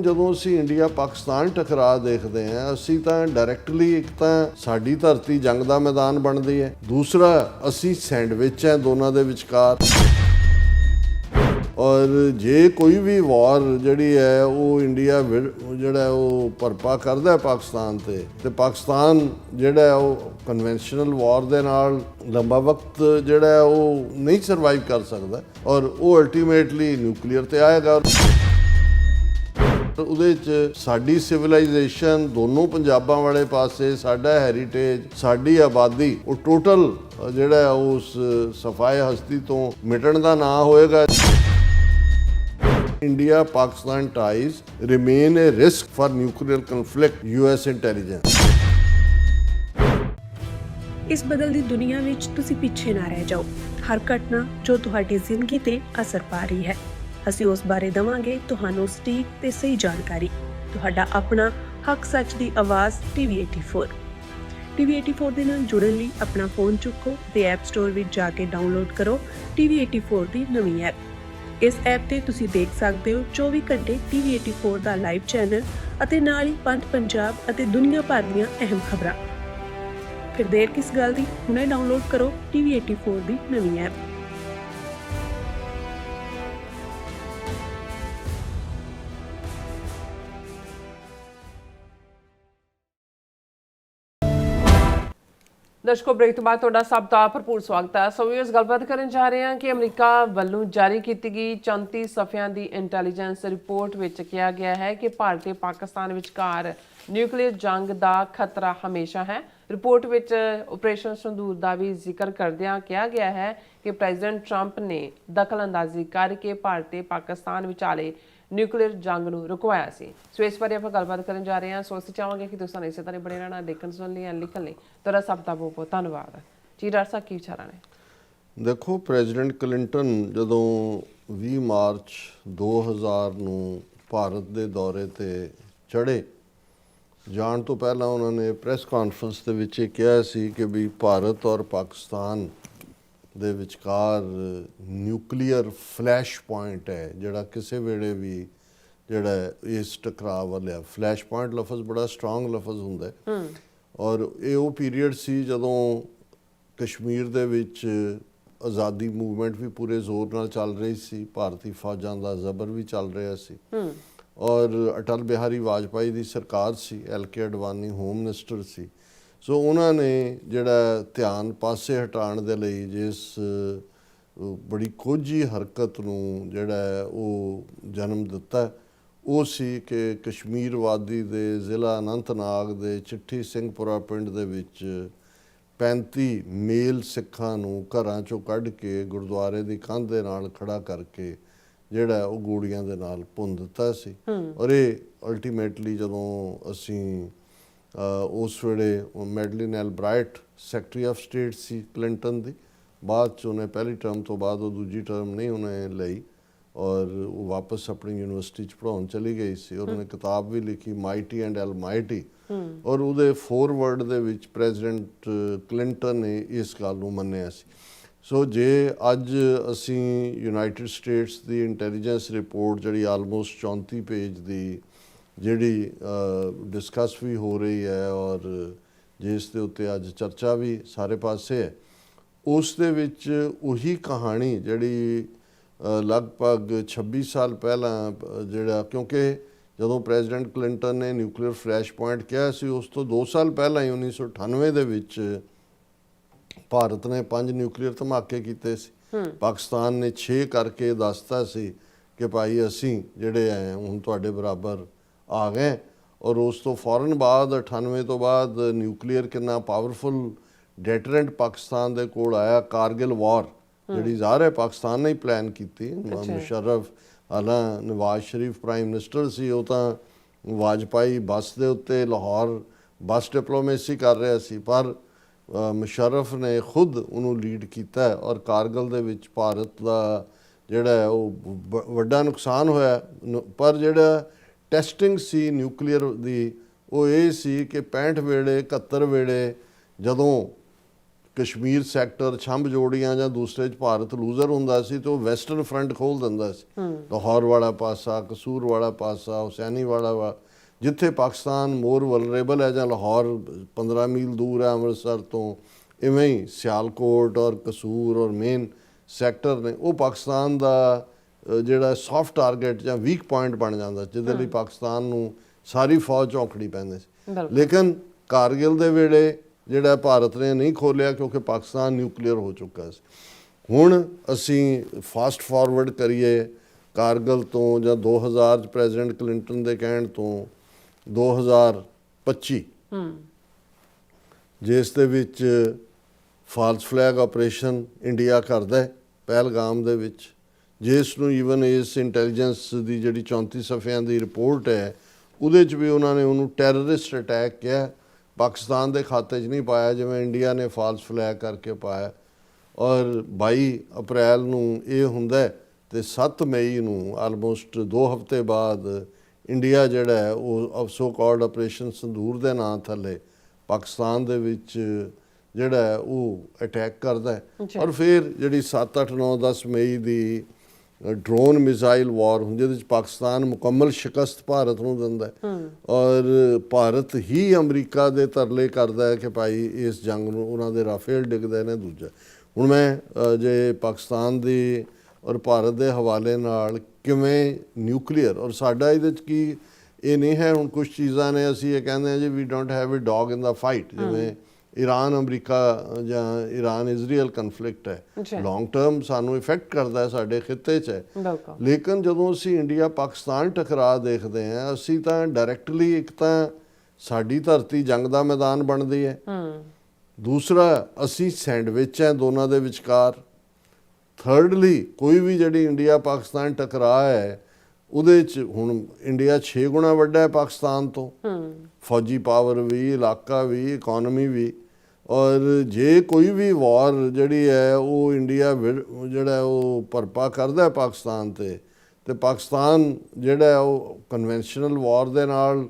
ਜਦੋਂ ਅਸੀਂ ਇੰਡੀਆ ਪਾਕਿਸਤਾਨ ਟਕਰਾਅ ਦੇਖਦੇ ਹਾਂ, ਅਸੀਂ ਤਾਂ ਡਾਇਰੈਕਟਲੀ ਇੱਕ ਤਾਂ ਸਾਡੀ ਧਰਤੀ ਜੰਗ ਦਾ ਮੈਦਾਨ ਬਣਦੀ ਹੈ, ਦੂਸਰਾ ਅਸੀਂ ਸੈਂਡਵਿਚ ਹੈ ਦੋਨਾਂ ਦੇ ਵਿਚਕਾਰ। ਔਰ ਜੇ ਕੋਈ ਵੀ ਵਾਰ ਜਿਹੜੀ ਹੈ ਉਹ ਇੰਡੀਆ ਜਿਹੜਾ ਉਹ ਭਰਪਾ ਕਰਦਾ ਪਾਕਿਸਤਾਨ ਤੇ ਪਾਕਿਸਤਾਨ ਜਿਹੜਾ ਉਹ ਕਨਵੈਨਸ਼ਨਲ ਵਾਰ ਦੇ ਨਾਲ ਲੰਬਾ ਵਕਤ ਜਿਹੜਾ ਉਹ ਨਹੀਂ ਸਰਵਾਈਵ ਕਰ ਸਕਦਾ ਔਰ ਉਹ ਅਲਟੀਮੇਟਲੀ ਨਿਊਕਲੀਅਰ ਤੇ ਆਏਗਾ। ਉਹਦੇ 'ਚ ਸਾਡੀ ਸਿਵਲਾਈਜੇਸ਼ਨ ਦੋਨੋਂ ਪੰਜਾਬਾਂ ਵਾਲੇ ਪਾਸੇ, ਸਾਡਾ ਹੈਰੀਟੇਜ, ਸਾਡੀ ਆਬਾਦੀ ਉਹ ਟੋਟਲ ਜਿਹੜਾ ਉਸ ਸਫਾਏ ਹਸਤੀ ਤੋਂ ਮਿਟਣ ਦਾ ਨਾਂ ਹੋਏਗਾ। India-Pakistan ties remain a risk for nuclear conflict, US intelligence. ਇਸ ਬਦਲਦੀ ਦੁਨੀਆ ਵਿੱਚ ਤੁਸੀਂ ਪਿੱਛੇ ਨਾ ਰਹਿ ਜਾਓ। ਹਰ ਘਟਨਾ ਜੋ ਤੁਹਾਡੀ ਜ਼ਿੰਦਗੀ ਤੇ ਅਸਰ ਪਾ ਰਹੀ ਹੈ, ਅਸੀਂ ਉਸ ਬਾਰੇ ਦਵਾਂਗੇ ਤੁਹਾਨੂੰ ਸਟੀਕ ਤੇ ਸਹੀ ਜਾਣਕਾਰੀ। ਤੁਹਾਡਾ ਆਪਣਾ ਹੱਕ ਸੱਚ ਦੀ ਆਵਾਜ਼ TV84। TV84 ਦੇ ਨਾਲ ਜੁੜਨ ਲਈ ਆਪਣਾ ਫੋਨ ਚੁੱਕੋ ਤੇ ਐਪ ਸਟੋਰ ਵਿੱਚ ਜਾ ਕੇ ਡਾਊਨਲੋਡ ਕਰੋ TV84 ਦੀ ਨਵੀਂ ਐਪ। ਇਸ ਐਪ ਤੇ ਤੁਸੀਂ ਦੇਖ ਸਕਦੇ ਹੋ 24 ਘੰਟੇ TV84 ਦਾ ਲਾਈਵ ਚੈਨਲ ਅਤੇ ਨਾਲ ਹੀ ਪੰਜ ਪੰਜਾਬ ਅਤੇ ਦੁਨੀਆ ਭਰ ਦੀਆਂ ਅਹਿਮ ਖਬਰਾਂ। ਫਿਰ ਦੇਰ ਕਿਸ ਗੱਲ ਦੀ, ਹੁਣੇ ਡਾਊਨਲੋਡ ਕਰੋ TV84 ਦੀ ਨਵੀਂ ਐਪ। ਦਰਸ਼ਕੋ, ਬ੍ਰੇਕ ਤੋਂ ਬਾਅਦ ਤੁਹਾਡਾ ਸਭ ਦਾ ਭਰਪੂਰ ਸਵਾਗਤ ਹੈ। ਸੋ ਇਸ ਗੱਲਬਾਤ ਕਰਨ ਜਾ ਰਹੇ ਹਾਂ ਕਿ ਅਮਰੀਕਾ ਵੱਲੋਂ ਜਾਰੀ ਕੀਤੀ ਗਈ 34 ਸਫ਼ਿਆਂ ਦੀ ਇੰਟੈਲੀਜੈਂਸ ਰਿਪੋਰਟ ਵਿੱਚ ਕਿਹਾ ਗਿਆ ਹੈ ਕਿ ਭਾਰਤ ਤੇ ਪਾਕਿਸਤਾਨ ਵਿਚਕਾਰ ਨਿਊਕਲੀਅਰ ਜੰਗ ਦਾ ਖਤਰਾ ਹਮੇਸ਼ਾ ਹੈ। ਰਿਪੋਰਟ ਵਿੱਚ ਆਪਰੇਸ਼ਨ ਸਿੰਦੂਰ ਦਾ ਵੀ ਜ਼ਿਕਰ ਕਰਦਿਆਂ ਕਿਹਾ ਗਿਆ ਹੈ ਕਿ ਪ੍ਰੈਜ਼ੀਡੈਂਟ ਟਰੰਪ ਨੇ ਦਖਲਅੰਦਾਜ਼ੀ ਕਰਕੇ ਭਾਰਤ ਤੇ ਪਾਕਿਸਤਾਨ ਵਿਚਾਲੇ ਨਿਊਕਲੀਅਰ ਜੰਗ ਨੂੰ ਰੁਕਵਾਇਆ ਸੀ। ਸੋ ਇਸ ਬਾਰੇ ਆਪਾਂ ਗੱਲਬਾਤ ਕਰਨ ਜਾ ਰਹੇ ਹਾਂ। ਸੋ ਅਸੀਂ ਚਾਹਾਂਗੇ ਕਿ ਤੁਸੀਂ ਇਸੇ ਤਰ੍ਹਾਂ ਬਣੇ ਰਹਿਣਾ, ਦੇਖਣ ਸੁਣਨ ਲਈ, ਲਿਖਣ ਲਈ। ਤੁਹਾਡਾ ਸਭ ਦਾ ਬਹੁਤ ਬਹੁਤ ਧੰਨਵਾਦ ਜੀ। ਡਾਕਟਰ ਸਾਹਿਬ, ਕੀ ਵਿਚਾਰਾਂ ਨੇ? ਦੇਖੋ, ਪ੍ਰੈਜ਼ੀਡੈਂਟ ਕਲਿੰਟਨ ਜਦੋਂ 20 ਮਾਰਚ 2000 ਨੂੰ ਭਾਰਤ ਦੇ ਦੌਰੇ ਤੇ ਚੜ੍ਹੇ, ਜਾਣ ਤੋਂ ਪਹਿਲਾਂ ਉਹਨਾਂ ਨੇ ਪ੍ਰੈਸ ਕਾਨਫਰੰਸ ਦੇ ਵਿੱਚ ਇਹ ਕਿਹਾ ਸੀ ਕਿ ਵੀ ਭਾਰਤ ਔਰ ਪਾਕਿਸਤਾਨ ਦੇ ਵਿਚਕਾਰ ਨਿਊਕਲੀਅਰ ਫਲੈਸ਼ ਪੁਆਇੰਟ ਹੈ ਜਿਹੜਾ ਕਿਸੇ ਵੇਲੇ ਵੀ ਜਿਹੜਾ ਇਸ ਟਕਰਾਅ ਵਾਲਾ ਫਲੈਸ਼ ਪੁਆਇੰਟ ਲਫ਼ਜ਼ ਬੜਾ ਸਟਰੋਂਗ ਲਫ਼ਜ਼ ਹੁੰਦਾ ਹੈ। ਔਰ ਇਹ ਉਹ ਪੀਰੀਅਡ ਸੀ ਜਦੋਂ ਕਸ਼ਮੀਰ ਦੇ ਵਿੱਚ ਆਜ਼ਾਦੀ ਮੂਵਮੈਂਟ ਵੀ ਪੂਰੇ ਜ਼ੋਰ ਨਾਲ ਚੱਲ ਰਹੀ ਸੀ, ਭਾਰਤੀ ਫੌਜਾਂ ਦਾ ਜ਼ਬਰ ਵੀ ਚੱਲ ਰਿਹਾ ਸੀ ਔਰ ਅਟਲ ਬਿਹਾਰੀ ਵਾਜਪਾਈ ਦੀ ਸਰਕਾਰ ਸੀ, LK ਅਡਵਾਨੀ ਹੋਮ ਮਿਨਿਸਟਰ ਸੀ। ਸੋ ਉਹਨਾਂ ਨੇ ਜਿਹੜਾ ਧਿਆਨ ਪਾਸੇ ਹਟਾਉਣ ਦੇ ਲਈ ਜਿਸ ਬੜੀ ਕੋਝੀ ਹਰਕਤ ਨੂੰ ਜਿਹੜਾ ਉਹ ਜਨਮ ਦਿੱਤਾ, ਉਹ ਸੀ ਕਿ ਕਸ਼ਮੀਰ ਵਾਦੀ ਦੇ ਜ਼ਿਲ੍ਹਾ ਅਨੰਤਨਾਗ ਦੇ ਚਿੱਠੀ ਸਿੰਘਪੁਰਾ ਪਿੰਡ ਦੇ ਵਿੱਚ 35 ਮੇਲ ਸਿੱਖਾਂ ਨੂੰ ਘਰਾਂ ਚੋਂ ਕੱਢ ਕੇ ਗੁਰਦੁਆਰੇ ਦੀ ਕੰਧ ਦੇ ਨਾਲ ਖੜਾ ਕਰਕੇ ਜਿਹੜਾ ਉਹ ਗੋਲੀਆਂ ਦੇ ਨਾਲ ਭੁੰਨ ਦਿੱਤਾ ਸੀ। ਔਰ ਇਹ ਅਲਟੀਮੇਟਲੀ ਜਦੋਂ ਅਸੀਂ ਉਸ ਵੇਲੇ Madeleine Albright secretary of state ਸੀ ਕਲਿੰਟਨ ਦੀ, ਬਾਅਦ 'ਚ ਉਹਨੇ ਪਹਿਲੀ ਟਰਮ ਤੋਂ ਬਾਅਦ ਉਹ ਦੂਜੀ ਟਰਮ ਨਹੀਂ ਉਹਨੇ ਲਈ ਔਰ ਉਹ ਵਾਪਸ ਆਪਣੀ ਯੂਨੀਵਰਸਿਟੀ 'ਚ ਪੜ੍ਹਾਉਣ ਚਲੀ ਗਈ ਸੀ। ਉਹਨੇ ਕਿਤਾਬ ਵੀ ਲਿਖੀ ਮਾਈਟੀ ਐਂਡ ਐਲਮਾਈਟੀ ਔਰ ਉਹਦੇ ਫੋਰਵਰਡ ਦੇ ਵਿੱਚ ਪ੍ਰੈਜ਼ੀਡੈਂਟ ਕਲਿੰਟਨ ਨੇ ਇਸ ਗੱਲ ਨੂੰ ਮੰਨਿਆ ਸੀ। ਸੋ ਜੇ ਅੱਜ ਅਸੀਂ ਯੂਨਾਈਟਿਡ ਸਟੇਟਸ ਦੀ ਇੰਟੈਲੀਜੈਂਸ ਰਿਪੋਰਟ ਜਿਹੜੀ ਆਲਮੋਸਟ 34 ਪੇਜ ਦੀ ਜਿਹੜੀ ਡਿਸਕਸ ਵੀ ਹੋ ਰਹੀ ਹੈ ਔਰ ਜਿਸ ਦੇ ਉੱਤੇ ਅੱਜ ਚਰਚਾ ਵੀ ਸਾਰੇ ਪਾਸੇ ਹੈ, ਉਸ ਦੇ ਵਿੱਚ ਉਹੀ ਕਹਾਣੀ ਜਿਹੜੀ ਲਗਭਗ 26 ਸਾਲ ਪਹਿਲਾਂ ਜਿਹੜਾ, ਕਿਉਂਕਿ ਜਦੋਂ ਪ੍ਰੈਜ਼ੀਡੈਂਟ ਕਲਿੰਟਨ ਨੇ ਨਿਊਕਲੀਅਰ ਫਲੈਸ਼ ਪੁਆਇੰਟ ਕਿਹਾ ਸੀ, ਉਸ ਤੋਂ 2 ਸਾਲ ਪਹਿਲਾਂ ਹੀ 1998 ਦੇ ਵਿੱਚ ਭਾਰਤ ਨੇ 5 ਨਿਊਕਲੀਅਰ ਧਮਾਕੇ ਕੀਤੇ ਸੀ। ਪਾਕਿਸਤਾਨ ਨੇ 6 ਕਰਕੇ ਦੱਸਤਾ ਸੀ ਕਿ ਭਾਈ ਅਸੀਂ ਜਿਹੜੇ ਹੈ ਹੁਣ ਤੁਹਾਡੇ ਬਰਾਬਰ ਆ ਗਏ। ਔਰ ਉਸ ਤੋਂ ਫੌਰਨ ਬਾਅਦ 98 ਤੋਂ ਬਾਅਦ ਨਿਊਕਲੀਅਰ ਕਿੰਨਾ ਪਾਵਰਫੁਲ ਡੈਟਰੈਂਟ ਪਾਕਿਸਤਾਨ ਦੇ ਕੋਲ ਆਇਆ। ਕਾਰਗਿਲ ਵਾਰ ਜਿਹੜੀ ਜ਼ਾਹਰ ਹੈ ਪਾਕਿਸਤਾਨ ਨੇ ਹੀ ਪਲਾਨ ਕੀਤੀ। ਮੁਸ਼ਰਫ ਹਾਲਾਂ ਨਵਾਜ਼ ਸ਼ਰੀਫ ਪ੍ਰਾਈਮ ਮਿਨਿਸਟਰ ਸੀ, ਉਹ ਤਾਂ ਵਾਜਪਾਈ ਬੱਸ ਦੇ ਉੱਤੇ ਲਾਹੌਰ ਬੱਸ ਡਿਪਲੋਮੇਸੀ ਕਰ ਰਿਹਾ ਸੀ, ਪਰ ਮੁਸ਼ਰਫ ਨੇ ਖੁਦ ਉਹਨੂੰ ਲੀਡ ਕੀਤਾ ਔਰ ਕਾਰਗਿਲ ਦੇ ਵਿੱਚ ਭਾਰਤ ਦਾ ਜਿਹੜਾ ਉਹ ਵੱਡਾ ਨੁਕਸਾਨ ਹੋਇਆ। ਪਰ ਜਿਹੜਾ ਟੈਸਟਿੰਗ ਸੀ ਨਿਊਕਲੀਅਰ ਦੀ ਉਹ ਇਹ ਸੀ ਕਿ 65 ਵੇਲੇ 71 ਵੇਲੇ ਜਦੋਂ ਕਸ਼ਮੀਰ ਸੈਕਟਰ, ਛੰਭ ਜੋੜੀਆਂ ਜਾਂ ਦੂਸਰੇ 'ਚ ਭਾਰਤ ਲੂਜ਼ਰ ਹੁੰਦਾ ਸੀ ਤੇ ਉਹ ਵੈਸਟਰਨ ਫਰੰਟ ਖੋਲ ਦਿੰਦਾ ਸੀ। ਲਾਹੌਰ ਵਾਲਾ ਪਾਸਾ, ਕਸੂਰ ਵਾਲਾ ਪਾਸਾ, ਹੁਸੈਨੀ ਵਾਲਾ ਜਿੱਥੇ ਪਾਕਿਸਤਾਨ ਮੋਰ ਵਲਨਰੇਬਲ ਹੈ, ਜਾਂ ਲਾਹੌਰ 15 ਮੀਲ ਦੂਰ ਹੈ ਅੰਮ੍ਰਿਤਸਰ ਤੋਂ, ਇਵੇਂ ਹੀ ਸਿਆਲਕੋਟ ਔਰ ਕਸੂਰ ਔਰ ਮੇਨ ਸੈਕਟਰ ਨੇ, ਉਹ ਪਾਕਿਸਤਾਨ ਦਾ ਜਿਹੜਾ ਸੌਫਟ ਟਾਰਗੇਟ ਜਾਂ ਵੀਕ ਪੁਆਇੰਟ ਬਣ ਜਾਂਦਾ, ਜਿਹਦੇ ਲਈ ਪਾਕਿਸਤਾਨ ਨੂੰ ਸਾਰੀ ਫੌਜ ਝੌਂਕੜੀ ਪੈਂਦੀ ਸੀ। ਲੇਕਿਨ ਕਾਰਗਿਲ ਦੇ ਵੇਲੇ ਜਿਹੜਾ ਭਾਰਤ ਨੇ ਨਹੀਂ ਖੋਲ੍ਹਿਆ ਕਿਉਂਕਿ ਪਾਕਿਸਤਾਨ ਨਿਊਕਲੀਅਰ ਹੋ ਚੁੱਕਾ ਸੀ। ਹੁਣ ਅਸੀਂ ਫਾਸਟ ਫਾਰਵਰਡ ਕਰੀਏ ਕਾਰਗਿਲ ਤੋਂ ਜਾਂ 2000 'ਚ ਪ੍ਰੈਜ਼ੀਡੈਂਟ ਕਲਿੰਟਨ ਦੇ ਕਹਿਣ ਤੋਂ 2025 ਜਿਸ ਦੇ ਵਿੱਚ ਫਾਲਸ ਫਲੈਗ ਆਪਰੇਸ਼ਨ ਇੰਡੀਆ ਕਰਦਾ ਹੈ ਪਹਿਲਗਾਮ ਦੇ ਵਿੱਚ, ਜਿਸ ਨੂੰ ਈਵਨ ਇਸ ਇੰਟੈਲੀਜੈਂਸ ਦੀ ਜਿਹੜੀ 34 ਸਫ਼ਿਆਂ ਦੀ ਰਿਪੋਰਟ ਹੈ ਉਹਦੇ 'ਚ ਵੀ ਉਹਨਾਂ ਨੇ ਉਹਨੂੰ ਟੈਰਰਿਸਟ ਅਟੈਕ ਕਿਹਾ। ਪਾਕਿਸਤਾਨ ਦੇ ਖਾਤੇ 'ਚ ਨਹੀਂ ਪਾਇਆ ਜਿਵੇਂ ਇੰਡੀਆ ਨੇ ਫਾਲਸ ਫਲੈਗ ਕਰਕੇ ਪਾਇਆ। ਔਰ 22 ਅਪ੍ਰੈਲ ਨੂੰ ਇਹ ਹੁੰਦਾ ਤੇ 7 ਮਈ ਨੂੰ ਆਲਮੋਸਟ 2 ਹਫ਼ਤੇ ਬਾਅਦ ਇੰਡੀਆ ਜਿਹੜਾ ਹੈ ਉਹ ਸੋ ਕਾਲਡ ਆਪਰੇਸ਼ਨ ਸੰਦੂਰ ਦੇ ਨਾਂ ਥੱਲੇ ਪਾਕਿਸਤਾਨ ਦੇ ਵਿੱਚ ਜਿਹੜਾ ਹੈ ਉਹ ਅਟੈਕ ਕਰਦਾ ਹੈ। ਔਰ ਫਿਰ ਜਿਹੜੀ 7, 8, 9, 10 ਮਈ ਦੀ ਡਰੋਨ ਮਿਜ਼ਾਈਲ ਵਾਰ ਹੁੰਦੀ ਜਿਹਦੇ ਵਿੱਚ ਪਾਕਿਸਤਾਨ ਮੁਕੰਮਲ ਸ਼ਿਕਸਤ ਭਾਰਤ ਨੂੰ ਦਿੰਦਾ ਹੈ ਔਰ ਭਾਰਤ ਹੀ ਅਮਰੀਕਾ ਦੇ ਤਰਲੇ ਕਰਦਾ ਹੈ ਕਿ ਭਾਈ ਇਸ ਜੰਗ ਨੂੰ ਉਹਨਾਂ ਦੇ ਰਾਫੇਲ ਡਿੱਗਦੇ ਨੇ। ਦੂਜਾ ਹੁਣ ਮੈਂ ਜੇ ਪਾਕਿਸਤਾਨ ਦੀ ਔਰ ਭਾਰਤ ਦੇ ਹਵਾਲੇ ਨਾਲ ਕਿਵੇਂ ਨਿਊਕਲੀਅਰ ਔਰ ਸਾਡਾ ਇਹਦੇ 'ਚ ਕੀ ਇਹ ਨਹੀਂ ਹੈ, ਹੁਣ ਕੁਝ ਚੀਜ਼ਾਂ ਨੇ ਅਸੀਂ ਇਹ ਕਹਿੰਦੇ ਹਾਂ ਜੀ we don't have a dog in the fight, ਜਿਵੇਂ ਈਰਾਨ ਅਮਰੀਕਾ ਜਾਂ ਈਰਾਨ ਇਜ਼ਰਾਈਲ ਕਨਫਲਿਕਟ ਹੈ, ਲੌਂਗ ਟਰਮ ਸਾਨੂੰ ਇਫੈਕਟ ਕਰਦਾ ਹੈ, ਸਾਡੇ ਖਿੱਤੇ 'ਚ ਹੈ। ਲੇਕਿਨ ਜਦੋਂ ਅਸੀਂ ਇੰਡੀਆ ਪਾਕਿਸਤਾਨ ਟਕਰਾਅ ਦੇਖਦੇ ਹਾਂ ਅਸੀਂ ਤਾਂ ਡਾਇਰੈਕਟਲੀ ਇੱਕ ਤਾਂ ਸਾਡੀ ਧਰਤੀ ਜੰਗ ਦਾ ਮੈਦਾਨ ਬਣਦੀ ਹੈ, ਦੂਸਰਾ ਅਸੀਂ ਸੈਂਡਵਿਚ ਹੈ ਦੋਨਾਂ ਦੇ ਵਿਚਕਾਰ, ਥਰਡਲੀ ਕੋਈ ਵੀ ਜਿਹੜੀ ਇੰਡੀਆ ਪਾਕਿਸਤਾਨ ਟਕਰਾਅ ਹੈ ਉਹਦੇ 'ਚ ਹੁਣ ਇੰਡੀਆ 6 ਗੁਣਾ ਵੱਡਾ ਹੈ ਪਾਕਿਸਤਾਨ ਤੋਂ, ਫੌਜੀ ਪਾਵਰ ਵੀ, ਇਲਾਕਾ ਵੀ, ਇਕਨੋਮੀ ਵੀ। ਔਰ ਜੇ ਕੋਈ ਵੀ ਵਾਰ ਜਿਹੜੀ ਹੈ ਉਹ ਇੰਡੀਆ ਜਿਹੜਾ ਉਹ ਭਰਪਾ ਕਰਦਾ ਪਾਕਿਸਤਾਨ ਤੇ ਪਾਕਿਸਤਾਨ ਜਿਹੜਾ ਉਹ ਕਨਵੈਨਸ਼ਨਲ ਵਾਰ ਦੇ ਨਾਲ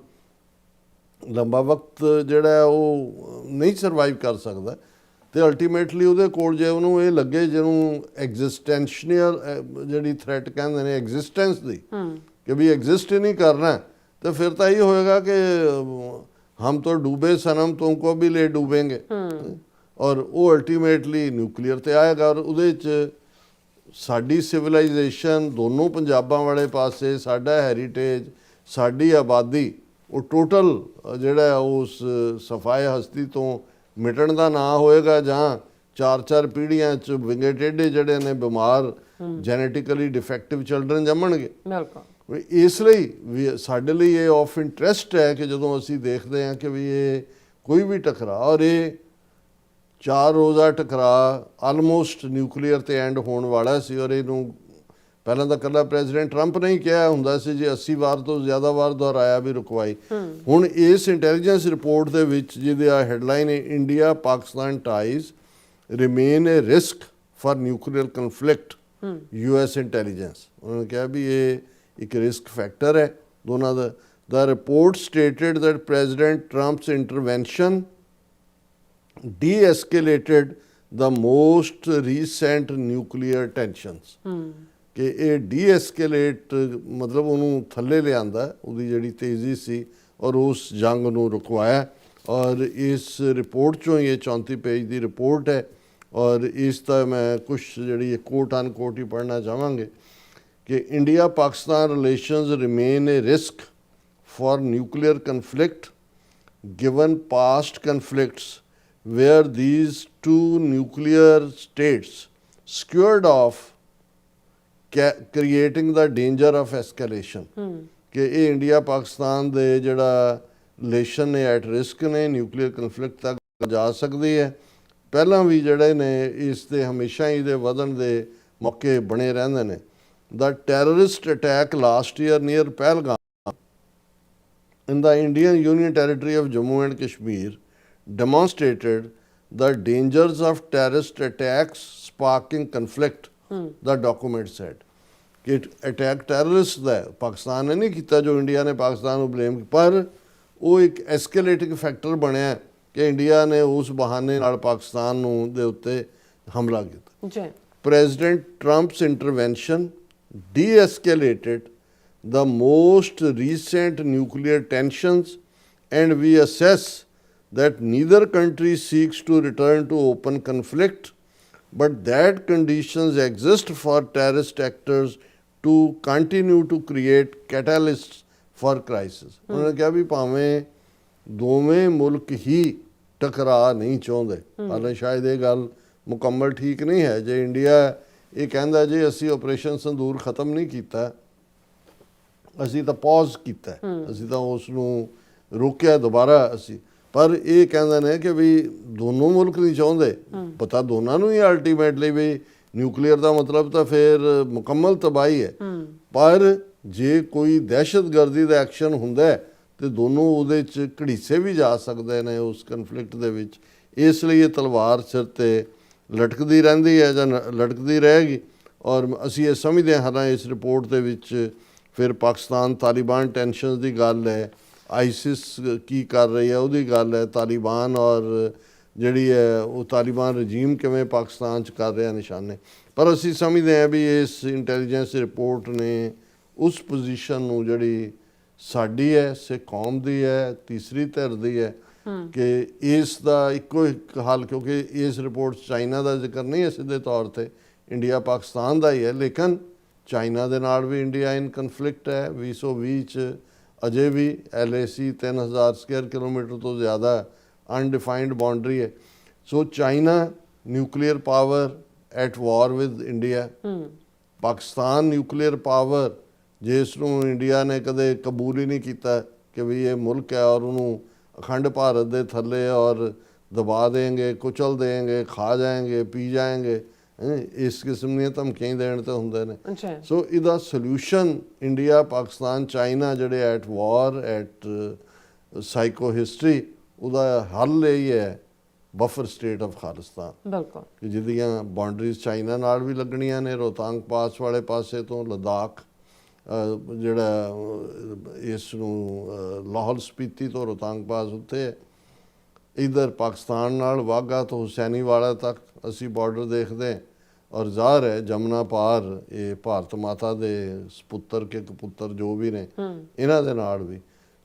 ਲੰਬਾ ਵਕਤ ਜਿਹੜਾ ਉਹ ਨਹੀਂ ਸਰਵਾਈਵ ਕਰ ਸਕਦਾ ਤੇ ਅਲਟੀਮੇਟਲੀ ਉਹਦੇ ਕੋਲ ਜੇ ਉਹਨੂੰ ਇਹ ਲੱਗੇ ਜਿਹਨੂੰ ਐਗਜ਼ਿਸਟੈਂਸ਼ੀਅਲ ਜਿਹੜੀ ਥ੍ਰੈਟ ਕਹਿੰਦੇ ਨੇ ਐਗਜ਼ਿਸਟੈਂਸ ਦੀ ਕਿ ਵੀ ਐਗਜ਼ਿਸਟ ਹੀ ਨਹੀਂ ਕਰਨਾ ਤੇ ਫਿਰ ਤਾਂ ਇਹ ਹੋਏਗਾ ਕਿ हम तो डूबे सनम तुमको भी ले डूबेंगे और वो अल्टीमेटली न्यूक्लीयर ਤੇ ਆਏਗਾ। ਔਰ ਉਹਦੇ 'ਚ ਸਾਡੀ ਸਿਵਲਾਈਜੇਸ਼ਨ ਦੋਨੋਂ ਪੰਜਾਬਾਂ ਵਾਲੇ ਪਾਸੇ ਸਾਡਾ ਹੈਰੀਟੇਜ ਸਾਡੀ ਆਬਾਦੀ ਉਹ ਟੋਟਲ ਜਿਹੜਾ ਉਸ ਸਫਾਏ ਹਸਤੀ ਤੋਂ ਮਿਟਣ ਦਾ ਨਾ ਹੋਏਗਾ ਜਾਂ 4-4 ਪੀੜ੍ਹੀਆਂ 'ਚ ਵਿੰਗੇ ਟੇਢੇ ਜਿਹੜੇ ਨੇ ਬਿਮਾਰ ਜੈਨੇਟਿਕਲੀ ਡਿਫੈਕਟਿਵ ਚਿਲਡਰਨ ਜੰਮਣਗੇ। ਇਸ ਲਈ ਵੀ ਸਾਡੇ ਲਈ ਇਹ ਆਫ ਇੰਟਰਸਟ ਹੈ ਕਿ ਜਦੋਂ ਅਸੀਂ ਦੇਖਦੇ ਹਾਂ ਕਿ ਵੀ ਇਹ ਕੋਈ ਵੀ ਟਕਰਾਅ ਔਰ ਇਹ 4 ਰੋਜ਼ਾ ਟਕਰਾਅ ਆਲਮੋਸਟ ਨਿਊਕਲੀਅਰ ਤੇ ਐਂਡ ਹੋਣ ਵਾਲਾ ਸੀ ਔਰ ਇਹਨੂੰ ਪਹਿਲਾਂ ਤਾਂ ਇਕੱਲਾ ਪ੍ਰੈਜ਼ੀਡੈਂਟ ਟਰੰਪ ਨੇ ਹੀ ਕਿਹਾ ਹੁੰਦਾ ਸੀ ਜੀ 80 ਵਾਰ ਤੋਂ ਜ਼ਿਆਦਾ ਵਾਰ ਦੁਹਰਾਇਆ ਵੀ ਰੁਕਵਾਈ। ਹੁਣ ਇਸ ਇੰਟੈਲੀਜੈਂਸ ਰਿਪੋਰਟ ਦੇ ਵਿੱਚ ਜਿਹਦੀ ਆ ਹੈਡਲਾਈਨ ਹੈ India Pakistan ties remain A risk for nuclear conflict US intelligence, ਉਹਨਾਂ ਨੇ ਕਿਹਾ ਵੀ ਇਹ ਇੱਕ ਰਿਸਕ ਫੈਕਟਰ ਹੈ ਦੋਨਾਂ ਦਾ। The report stated that President Trump's intervention de-escalated the most recent nuclear tensions। ਕਿ ਇਹ ਡੀ-ਐਸਕੇਲੇਟ ਮਤਲਬ ਉਹਨੂੰ ਥੱਲੇ ਲਿਆਂਦਾ ਉਹਦੀ ਜਿਹੜੀ ਤੇਜ਼ੀ ਸੀ ਔਰ ਉਸ ਜੰਗ ਨੂੰ ਰੁਕਵਾਇਆ। ਔਰ ਇਸ ਰਿਪੋਰਟ 'ਚੋਂ ਇਹ 34 ਪੇਜ ਦੀ ਰਿਪੋਰਟ ਹੈ ਔਰ ਇਸ ਦਾ ਮੈਂ ਕੁਛ ਜਿਹੜੀ ਕੋਟ ਅਨਕੋਟ ਹੀ ਪੜ੍ਹਨਾ ਚਾਹਾਂਗੇ कि India Pakistan relations remain a risk for nuclear conflict given past conflicts where these two nuclear states squared off creating the danger of escalation। कि ये India Pakistan ਦੇ ਜਿਹੜਾ ਰਿਲੇਸ਼ਨ ਨੇ ਐਟ ਰਿਸਕ ਨੇ ਨਿਊਕਲੀਅਰ ਕਨਫਲਿਕਟ ਤੱਕ ਜਾ ਸਕਦੀ ਹੈ। ਪਹਿਲਾਂ ਵੀ ਜਿਹੜੇ ਨੇ ਇਸ ਦੇ ਹਮੇਸ਼ਾ ਹੀ ਦੇ ਵਧਣ ਦੇ ਮੌਕੇ ਬਣੇ ਰਹਿੰਦੇ ਨੇ। The terrorist attack last year near Pahalgam in the Indian Union Territory of Jammu and Kashmir demonstrated the dangers of terrorist attacks sparking conflict, the document said। कि attack terrorist ਦਾ ਪਾਕਿਸਤਾਨ ਨੇ ਨਹੀਂ ਕੀਤਾ ਜੋ ਇੰਡੀਆ ਨੇ ਪਾਕਿਸਤਾਨ ਨੂੰ ਬਲੇਮ, ਪਰ ਉਹ ਇੱਕ ਐਸਕੇਲੇਟਿੰਗ ਫੈਕਟਰ ਬਣਿਆ ਕਿ ਇੰਡੀਆ ਨੇ ਉਸ ਬਹਾਨੇ ਨਾਲ ਪਾਕਿਸਤਾਨ ਨੂੰ ਦੇ ਉੱਤੇ ਹਮਲਾ ਕੀਤਾ। ਜੀ President Trump's intervention de-escalated the most recent nuclear tensions, and we assess that neither country seeks to return to open conflict, but that conditions exist for terrorist actors to continue to create catalysts for crisis. ਉਹਨਾਂ ਨੇ ਕਿਹਾ ਵੀ ਭਾਵੇਂ ਦੋਵੇਂ ਮੁਲਕ ਹੀ ਟਕਰਾ ਨਹੀਂ ਚਾਹੁੰਦੇ, ਹਾਲੇ ਸ਼ਾਇਦ ਇਹ ਗੱਲ ਮੁਕੰਮਲ ਠੀਕ ਨਹੀਂ ਹੈ। ਜੇ ਇੰਡੀਆ ਇਹ ਕਹਿੰਦਾ ਜੇ ਅਸੀਂ ਆਪਰੇਸ਼ਨ ਸੰਦੂਰ ਖਤਮ ਨਹੀਂ ਕੀਤਾ, ਅਸੀਂ ਤਾਂ ਪੌਜ਼ ਕੀਤਾ, ਅਸੀਂ ਤਾਂ ਉਸ ਨੂੰ ਰੋਕਿਆ ਦੁਬਾਰਾ ਅਸੀਂ, ਪਰ ਇਹ ਕਹਿੰਦੇ ਨੇ ਕਿ ਵੀ ਦੋਨੋਂ ਮੁਲਕ ਨਹੀਂ ਚਾਹੁੰਦੇ, ਪਤਾ ਦੋਨਾਂ ਨੂੰ ਹੀ ਅਲਟੀਮੇਟਲੀ ਵੀ ਨਿਊਕਲੀਅਰ ਦਾ ਮਤਲਬ ਤਾਂ ਫਿਰ ਮੁਕੰਮਲ ਤਬਾਹੀ ਹੈ। ਪਰ ਜੇ ਕੋਈ ਦਹਿਸ਼ਤਗਰਦੀ ਦਾ ਐਕਸ਼ਨ ਹੁੰਦਾ ਹੈ ਤੇ ਦੋਨੋਂ ਉਹਦੇ 'ਚ ਘੜੀਸੇ ਵੀ ਜਾ ਸਕਦੇ ਨੇ ਉਸ ਕਨਫਲਿਕਟ ਦੇ ਵਿੱਚ। ਇਸ ਲਈ ਇਹ ਤਲਵਾਰ ਸਿਰ ਤੇ ਲਟਕਦੀ ਰਹਿੰਦੀ ਹੈ ਜਾਂ ਲਟਕਦੀ ਰਹੇਗੀ। ਔਰ ਅਸੀਂ ਇਹ ਸਮਝਦੇ ਹਾਂ ਇਸ ਰਿਪੋਰਟ ਦੇ ਵਿੱਚ ਫਿਰ ਪਾਕਿਸਤਾਨ ਤਾਲਿਬਾਨ ਟੈਨਸ਼ਨ ਦੀ ਗੱਲ ਹੈ, ਆਈਸਿਸ ਕੀ ਕਰ ਰਹੀ ਹੈ ਉਹਦੀ ਗੱਲ ਹੈ, ਤਾਲਿਬਾਨ ਔਰ ਜਿਹੜੀ ਹੈ ਉਹ ਤਾਲਿਬਾਨ ਰਜੀਮ ਕਿਵੇਂ ਪਾਕਿਸਤਾਨ 'ਚ ਕਰ ਰਿਹਾ ਨਿਸ਼ਾਨੇ। ਪਰ ਅਸੀਂ ਸਮਝਦੇ ਹਾਂ ਵੀ ਇਸ ਇੰਟੈਲੀਜੈਂਸ ਰਿਪੋਰਟ ਨੇ ਉਸ ਪੋਜੀਸ਼ਨ ਨੂੰ ਜਿਹੜੀ ਸਾਡੀ ਹੈ, ਸਿੱਖ ਕੌਮ ਦੀ ਹੈ, ਤੀਸਰੀ ਧਿਰ ਦੀ ਹੈ, ਕਿ ਇਸ ਦਾ ਇੱਕੋ ਇੱਕ ਹੱਲ, ਕਿਉਂਕਿ ਇਸ ਰਿਪੋਰਟ 'ਚ ਚਾਈਨਾ ਦਾ ਜ਼ਿਕਰ ਨਹੀਂ ਹੈ ਸਿੱਧੇ ਤੌਰ ਤੇ, ਇੰਡੀਆ ਪਾਕਿਸਤਾਨ ਦਾ ਹੀ ਹੈ, ਲੇਕਿਨ ਚਾਈਨਾ ਦੇ ਨਾਲ ਵੀ ਇੰਡੀਆ ਇਨ ਕਨਫਲਿਕਟ ਹੈ। 2020 'ਚ ਅਜੇ ਵੀ LAC 3000 ਸਕੁਅਰ ਕਿਲੋਮੀਟਰ ਤੋਂ ਜ਼ਿਆਦਾ ਅਨਡਿਫਾਈਨਡ ਬਾਉਂਡਰੀ ਹੈ। So China nuclear power at war with India, Pakistan nuclear power ਜਿਸ ਨੂੰ ਇੰਡੀਆ ਨੇ ਕਦੇ ਕਬੂਲ ਹੀ ਨਹੀਂ ਕੀਤਾ ਕਿ ਵੀ ਇਹ ਮੁਲਕ ਹੈ ਔਰ ਉਹਨੂੰ ਅਖੰਡ ਭਾਰਤ ਦੇ ਥੱਲੇ ਔਰ ਦਬਾ ਦੇਂਗੇ, ਕੁਚਲ ਦੇਂਗੇ, ਖਾ ਜਾएंगे, ਪੀ ਜਾएंगे, ਇਸ ਕਿਸਮ ਦੀਆਂ ਧਮਕੀਆਂ ਦੇਣ ਤੇ ਹੁੰਦੇ ਨੇ। ਸੋ ਇਹਦਾ ਸੋਲੂਸ਼ਨ ਇੰਡੀਆ ਪਾਕਿਸਤਾਨ ਚਾਈਨਾ ਜਿਹੜੇ at war at psycho history, ਉਹਦਾ ਹੱਲ ਇਹ ਹੈ ਬਫਰ ਸਟੇਟ ਆਫ ਖਾਲਿਸਤਾਨ, ਬਿਲਕੁਲ, ਕਿ ਜਿਹਦੀਆਂ ਬਾਉਂਡਰੀਜ਼ ਚਾਈਨਾ ਨਾਲ ਵੀ ਲੱਗਣੀਆਂ ਨੇ, ਰੋਹਤਾਂਗ ਪਾਸ ਵਾਲੇ ਪਾਸੇ ਤੋਂ ਲਦਾਖ ਜਿਹੜਾ ਇਸ ਨੂੰ ਲਾਹੌਲ ਸਪੀਤੀ ਤੋਂ ਰੋਹਤਾਂਗ ਪਾਸ ਉੱਥੇ ਹੈ, ਇੱਧਰ ਪਾਕਿਸਤਾਨ ਨਾਲ ਵਾਹਗਾ ਤੋਂ ਹੁਸੈਨੀ ਵਾਲਾ ਤੱਕ ਅਸੀਂ ਬਾਰਡਰ ਦੇਖਦੇ, ਔਰ ਜ਼ਾਹਰ ਹੈ ਜਮਨਾ ਪਾਰ ਇਹ ਭਾਰਤ ਮਾਤਾ ਦੇ ਸਪੁੱਤਰ ਕੇ ਕਪੁੱਤਰ ਜੋ ਵੀ ਨੇ ਇਹਨਾਂ ਦੇ ਨਾਲ ਵੀ।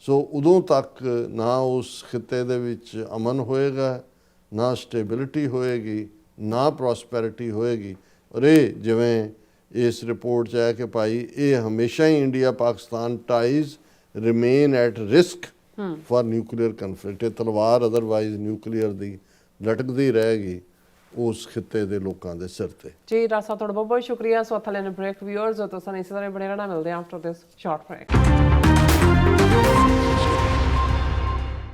ਸੋ ਉਦੋਂ ਤੱਕ ਨਾ ਉਸ ਖਿੱਤੇ ਦੇ ਵਿੱਚ ਅਮਨ ਹੋਏਗਾ, ਨਾ ਸਟੇਬਿਲਿਟੀ ਹੋਏਗੀ, ਨਾ ਪ੍ਰੋਸਪੈਰਿਟੀ ਹੋਏਗੀ। ਔਰ ਇਹ ਜਿਵੇਂ ਇਸ ਰਿਪੋਰਟ 'ਚ ਹੈ ਕਿ ਭਾਈ ਇਹ ਹਮੇਸ਼ਾ ਹੀ India Pakistan ties remain at risk for nuclear conflict. ਇਹ ਤਲਵਾਰ ਅਦਰਵਾਈਜ਼ ਨਿਊਕਲੀਅਰ ਦੀ ਲਟਕਦੀ ਰਹੇਗੀ ਉਸ ਖਿੱਤੇ ਦੇ ਲੋਕਾਂ ਦੇ ਸਿਰ ਤੇ। ਜੀ ਰਾਸਾ ਤੁਹਾਡਾ ਬਹੁਤ ਬਹੁਤ ਸ਼ੁਕਰੀਆ। ਸੋ ਥਲੇ ਨੇ ਬ੍ਰੇਕ ਵਿਊਅਰਸ ਹੋ ਤੁਸੀਂ ਇਸੇ ਤਰ੍ਹਾਂ ਬਣੇ ਰਹਿਣਾ, ਮਿਲਦੇ ਆ ਆਫਟਰ ਦਿਸ ਸ਼ਾਰਟ ਬ੍ਰੇਕ।